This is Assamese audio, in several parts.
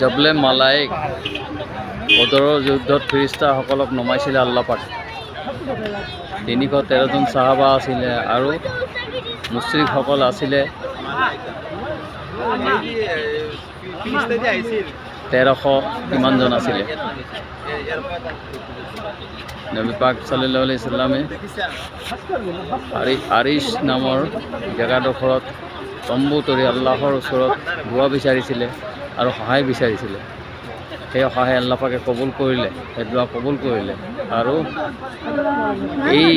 জবলে মালাইক বদৰৰ যুদ্ধত ফিৰিস্তাসকলক নমাইছিলে আল্লাহ পাক। 313 জন সাহাবা আছিলে আৰু মুশ্ৰিকসকল আছিলে 1300 কিমানজন আছিলে। নবী পাক সাল্লাল্লাহু আলাইহি সাল্লামে আৰিশ নামৰ জেগাডোখৰত তম্বু তৰি আল্লাহৰ ওচৰত দোৱা বিচাৰিছিলে আৰু সহায় বিচাৰিছিলে। সেই সহায় আল্লাহ পাকে কবুল কৰিলে, সেই দোৱা কবুল কৰিলে। আৰু এই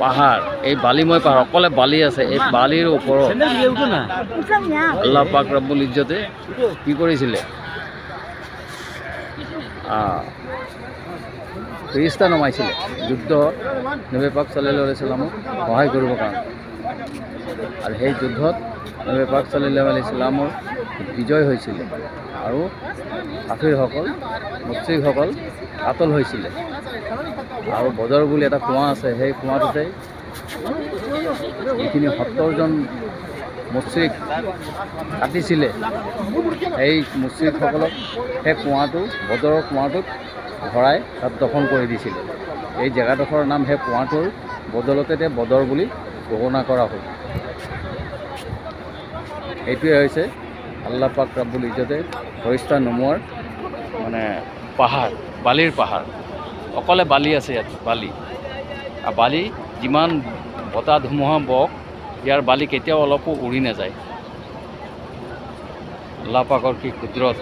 পাহাৰ, এই বালিময় পাহাৰ, অকলে বালি আছে, এই বালিৰ ওপৰত আল্লাহ পাক ৰব্বুল ইজ্জতে কি কৰিছিলে, ফিৰিস্তা নমাইছিলে যুদ্ধ নবী পাক সাল্লাল্লাহু আলাইহি সাল্লামক সহায় কৰিবৰ কাৰণে। আৰু সেই যুদ্ধত নবী পাক সাল্লাল্লাহু আলাইহি সাল্লামৰ বিজয় হৈছিলে আৰু কাফিৰসকল, মুশ্ৰিকসকল কাতল হৈছিলে। আৰু বদৰ বুলি এটা কুঁৱা আছে, সেই কুঁৱাটোতে যিখিনি 70 জন মুশ্ৰিক কাটিছিলে, সেই মুশ্ৰিকসকলক সেই কুঁৱাটো, বদৰৰ কুঁৱাটোত ভৰাই তাত দফন কৰি দিছিলে। এই জেগাডোখৰৰ নাম সেই কুঁৱাটোৰ বদলতে বদৰ বুলি ঘোষণা কৰা হ'ল। এইটোৱে হৈছে আল্লাহ পাক ৰব্বুল ইজ্জতে ফৰিস্তা নমোৱাৰ মানে পাহাৰ, বালিৰ পাহাৰ। অকলে বালি আছে ইয়াত, বালি। আৰু বালি যিমান বতাহ ধুমুহা বওক, ইয়াৰ বালি কেতিয়াও অলপো উৰি নাযায়। আল্লাহ পাকৰ কি কুদৰত।